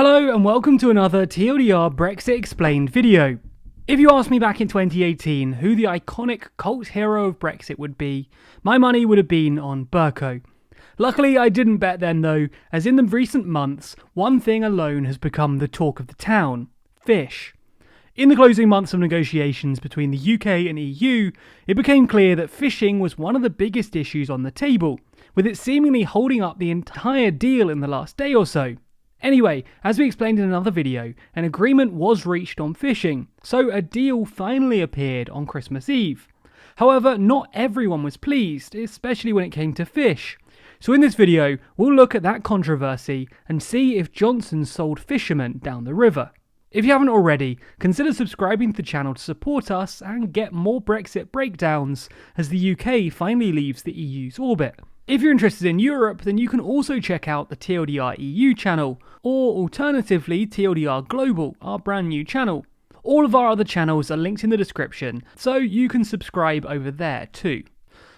Hello and welcome to another TLDR Brexit Explained video. If you asked me back in 2018 who the iconic cult hero of Brexit would be, my money would have been on Burko. Luckily I didn't bet then though, as in the recent months, one thing alone has become the talk of the town: fish. In the closing months of negotiations between the UK and EU, it became clear that fishing was one of the biggest issues on the table, with it seemingly holding up the entire deal in the last day or so. Anyway, as we explained in another video, an agreement was reached on fishing, so a deal finally appeared on Christmas Eve. However, not everyone was pleased, especially when it came to fish. So in this video, we'll look at that controversy and see if Johnson sold fishermen down the river. If you haven't already, consider subscribing to the channel to support us and get more Brexit breakdowns as the UK finally leaves the EU's orbit. If you're interested in Europe, then you can also check out the TLDR EU channel, or alternatively TLDR Global, our brand new channel. All of our other channels are linked in the description, so you can subscribe over there too.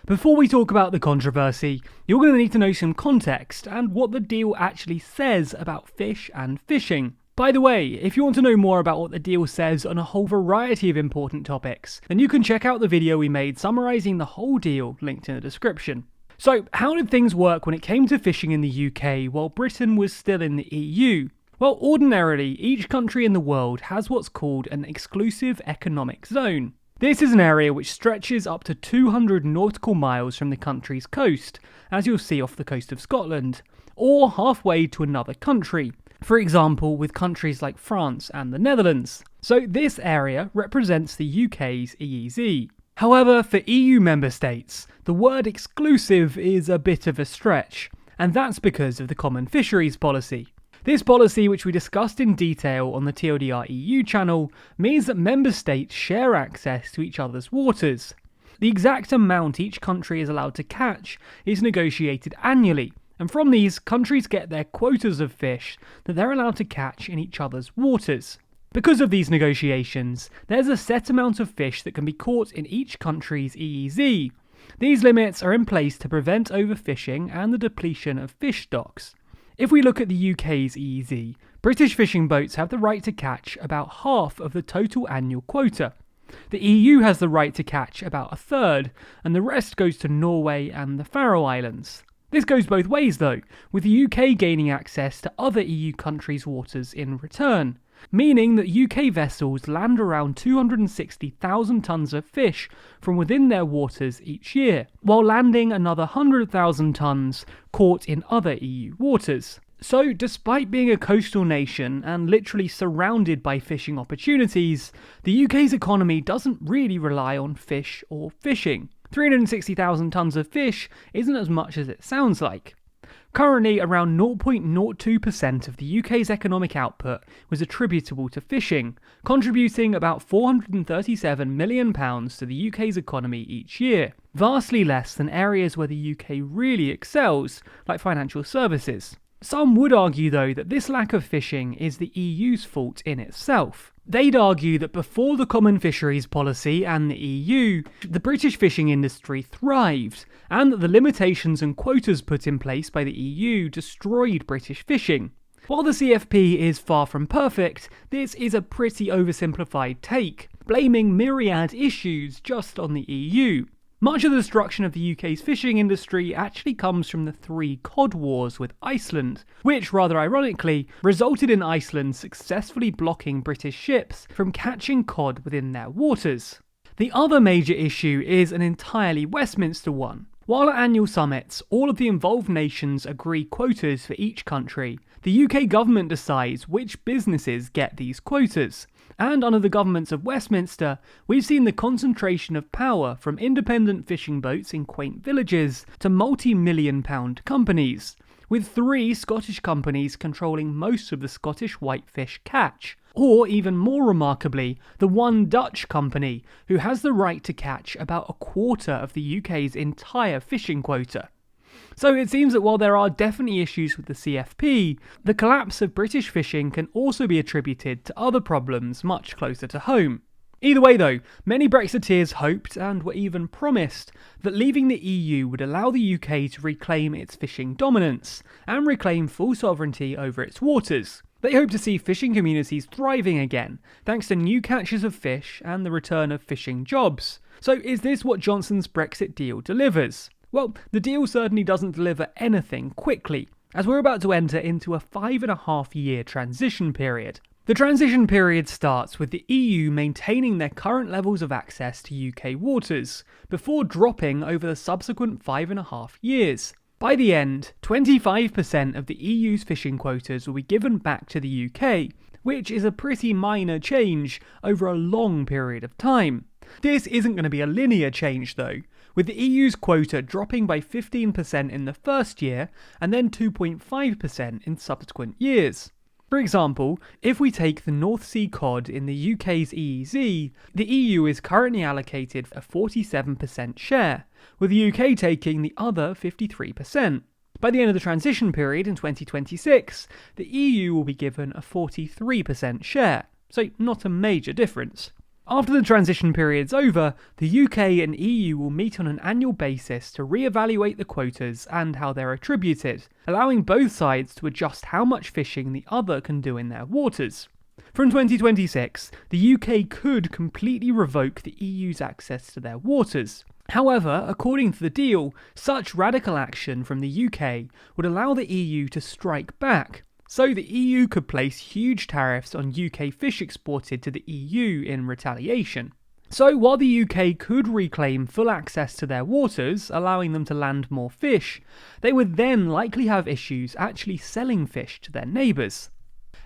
Before we talk about the controversy, you're going to need to know some context and what the deal actually says about fish and fishing. By the way, if you want to know more about what the deal says on a whole variety of important topics, then you can check out the video we made summarising the whole deal linked in the description. So, how did things work when it came to fishing in the UK while Britain was still in the EU? Well, ordinarily, each country in the world has what's called an exclusive economic zone. This is an area which stretches up to 200 nautical miles from the country's coast, as you'll see off the coast of Scotland, or halfway to another country, for example with countries like France and the Netherlands. So this area represents the UK's EEZ. However, for EU member states, the word exclusive is a bit of a stretch, and that's because of the Common Fisheries Policy. This policy, which we discussed in detail on the TLDR EU channel, means that member states share access to each other's waters. The exact amount each country is allowed to catch is negotiated annually, and from these, countries get their quotas of fish that they're allowed to catch in each other's waters. Because of these negotiations, there's a set amount of fish that can be caught in each country's EEZ. These limits are in place to prevent overfishing and the depletion of fish stocks. If we look at the UK's EEZ, British fishing boats have the right to catch about half of the total annual quota. The EU has the right to catch about a third, and the rest goes to Norway and the Faroe Islands. This goes both ways though, with the UK gaining access to other EU countries' waters in return, meaning that UK vessels land around 260,000 tonnes of fish from within their waters each year, while landing another 100,000 tonnes caught in other EU waters. So, despite being a coastal nation and literally surrounded by fishing opportunities, the UK's economy doesn't really rely on fish or fishing. 360,000 tonnes of fish isn't as much as it sounds like. Currently, around 0.02% of the UK's economic output was attributable to fishing, contributing about £437 million to the UK's economy each year, vastly less than areas where the UK really excels, like financial services. Some would argue though that this lack of fishing is the EU's fault in itself. They'd argue that before the Common Fisheries Policy and the EU, the British fishing industry thrived, and that the limitations and quotas put in place by the EU destroyed British fishing. While the CFP is far from perfect, this is a pretty oversimplified take, blaming myriad issues just on the EU. Much of the destruction of the UK's fishing industry actually comes from the 3 cod wars with Iceland, which, rather ironically, resulted in Iceland successfully blocking British ships from catching cod within their waters. The other major issue is an entirely Westminster one. While at annual summits, all of the involved nations agree quotas for each country, the UK government decides which businesses get these quotas. And under the governments of Westminster, we've seen the concentration of power from independent fishing boats in quaint villages to multi-million-pound companies, with 3 Scottish companies controlling most of the Scottish whitefish catch. Or, even more remarkably, the one Dutch company, who has the right to catch about a quarter of the UK's entire fishing quota. So it seems that while there are definitely issues with the CFP, the collapse of British fishing can also be attributed to other problems much closer to home. Either way though, many Brexiteers hoped and were even promised that leaving the EU would allow the UK to reclaim its fishing dominance and reclaim full sovereignty over its waters. They hope to see fishing communities thriving again, thanks to new catches of fish and the return of fishing jobs. So is this what Johnson's Brexit deal delivers? Well, the deal certainly doesn't deliver anything quickly, as we're about to enter into a 5.5-year transition period. The transition period starts with the EU maintaining their current levels of access to UK waters, before dropping over the subsequent 5.5 years. By the end, 25% of the EU's fishing quotas will be given back to the UK, which is a pretty minor change over a long period of time. This isn't going to be a linear change though, with the EU's quota dropping by 15% in the first year and then 2.5% in subsequent years. For example, if we take the North Sea cod in the UK's EEZ, the EU is currently allocated a 47% share, with the UK taking the other 53%. By the end of the transition period in 2026, the EU will be given a 43% share, so not a major difference. After the transition period's over, the UK and EU will meet on an annual basis to re-evaluate the quotas and how they're attributed, allowing both sides to adjust how much fishing the other can do in their waters. From 2026, the UK could completely revoke the EU's access to their waters. However, according to the deal, such radical action from the UK would allow the EU to strike back. So the EU could place huge tariffs on UK fish exported to the EU in retaliation. So while the UK could reclaim full access to their waters, allowing them to land more fish, they would then likely have issues actually selling fish to their neighbours.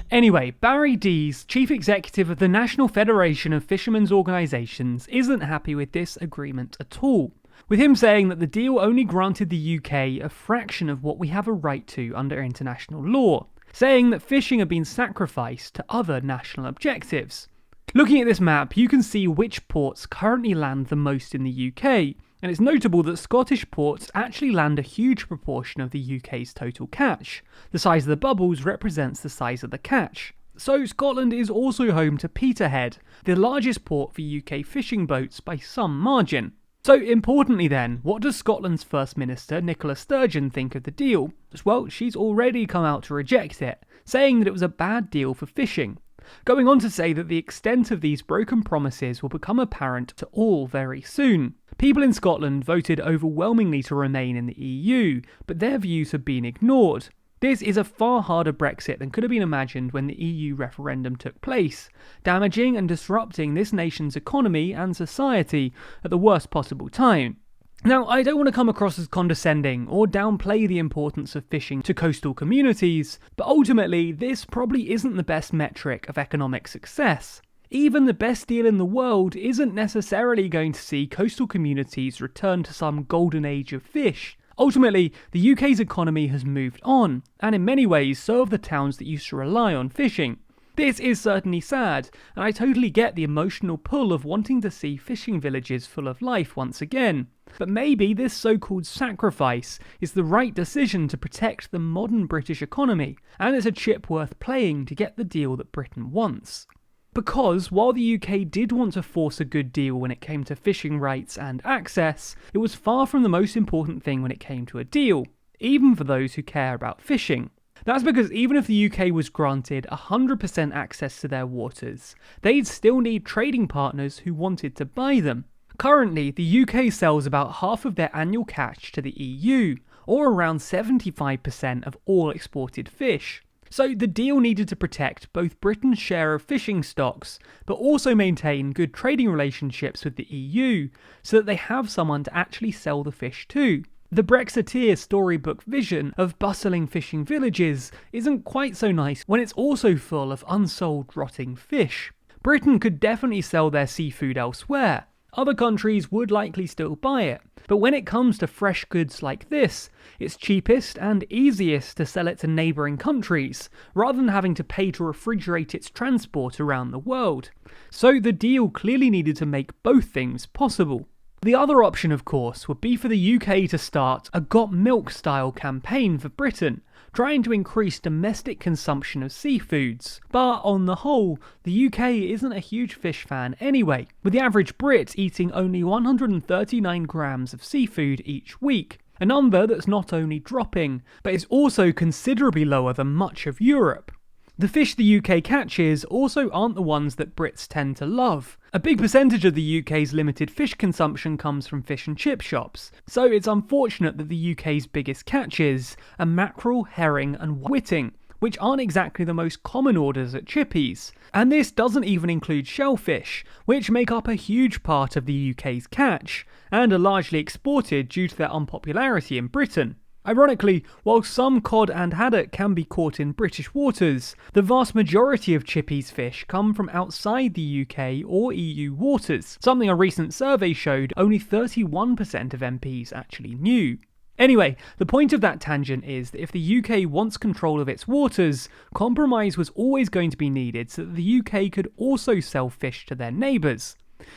Anyway, Barry Dees, chief executive of the National Federation of Fishermen's Organisations, isn't happy with this agreement at all, with him saying that the deal only granted the UK a fraction of what we have a right to under international law, saying that fishing had been sacrificed to other national objectives. Looking at this map, you can see which ports currently land the most in the UK, and it's notable that Scottish ports actually land a huge proportion of the UK's total catch. The size of the bubbles represents the size of the catch. So Scotland is also home to Peterhead, the largest port for UK fishing boats by some margin. So importantly then, what does Scotland's First Minister Nicola Sturgeon think of the deal? Well, she's already come out to reject it, saying that it was a bad deal for fishing, going on to say that the extent of these broken promises will become apparent to all very soon. People in Scotland voted overwhelmingly to remain in the EU, but their views have been ignored. This is a far harder Brexit than could have been imagined when the EU referendum took place, damaging and disrupting this nation's economy and society at the worst possible time. Now, I don't want to come across as condescending or downplay the importance of fishing to coastal communities, but ultimately this probably isn't the best metric of economic success. Even the best deal in the world isn't necessarily going to see coastal communities return to some golden age of fish. Ultimately, the UK's economy has moved on, and in many ways so have the towns that used to rely on fishing. This is certainly sad, and I totally get the emotional pull of wanting to see fishing villages full of life once again. But maybe this so-called sacrifice is the right decision to protect the modern British economy, and it's a chip worth playing to get the deal that Britain wants. Because while the UK did want to force a good deal when it came to fishing rights and access, it was far from the most important thing when it came to a deal, even for those who care about fishing. That's because even if the UK was granted 100% access to their waters, they'd still need trading partners who wanted to buy them. Currently, the UK sells about half of their annual catch to the EU, or around 75% of all exported fish. So the deal needed to protect both Britain's share of fishing stocks, but also maintain good trading relationships with the EU, so that they have someone to actually sell the fish to. The Brexiteer storybook vision of bustling fishing villages isn't quite so nice when it's also full of unsold rotting fish. Britain could definitely sell their seafood elsewhere. Other countries would likely still buy it, but when it comes to fresh goods like this, it's cheapest and easiest to sell it to neighbouring countries, rather than having to pay to refrigerate its transport around the world. So the deal clearly needed to make both things possible. The other option, of course, would be for the UK to start a Got Milk style campaign for Britain, trying to increase domestic consumption of seafoods. But on the whole, the UK isn't a huge fish fan anyway, with the average Brit eating only 139 grams of seafood each week, a number that's not only dropping, but is also considerably lower than much of Europe. The fish the UK catches also aren't the ones that Brits tend to love. A big percentage of the UK's limited fish consumption comes from fish and chip shops, so it's unfortunate that the UK's biggest catches are mackerel, herring and whiting, which aren't exactly the most common orders at chippies. And this doesn't even include shellfish, which make up a huge part of the UK's catch, and are largely exported due to their unpopularity in Britain. Ironically, while some cod and haddock can be caught in British waters, the vast majority of chippies fish come from outside the UK or EU waters, something a recent survey showed only 31% of MPs actually knew. Anyway, the point of that tangent is that if the UK wants control of its waters, compromise was always going to be needed so that the UK could also sell fish to their neighbours.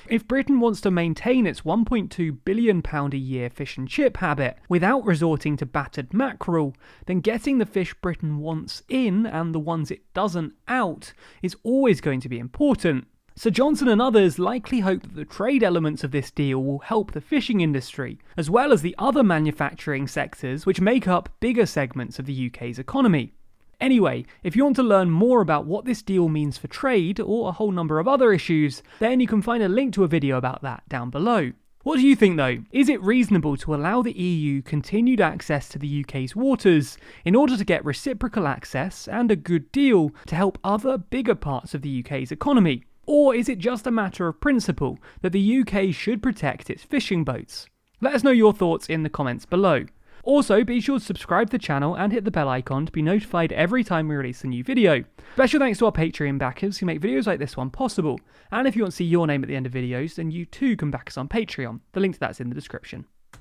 If Britain wants to maintain its £1.2 billion a year fish and chip habit without resorting to battered mackerel, then getting the fish Britain wants in and the ones it doesn't out is always going to be important. Sir Johnson and others likely hope that the trade elements of this deal will help the fishing industry, as well as the other manufacturing sectors which make up bigger segments of the UK's economy. Anyway, if you want to learn more about what this deal means for trade, or a whole number of other issues, then you can find a link to a video about that down below. What do you think though? Is it reasonable to allow the EU continued access to the UK's waters in order to get reciprocal access and a good deal to help other bigger parts of the UK's economy? Or is it just a matter of principle that the UK should protect its fishing boats? Let us know your thoughts in the comments below. Also, be sure to subscribe to the channel and hit the bell icon to be notified every time we release a new video. Special thanks to our Patreon backers who make videos like this one possible. And if you want to see your name at the end of videos, then you too can back us on Patreon. The link to that's in the description.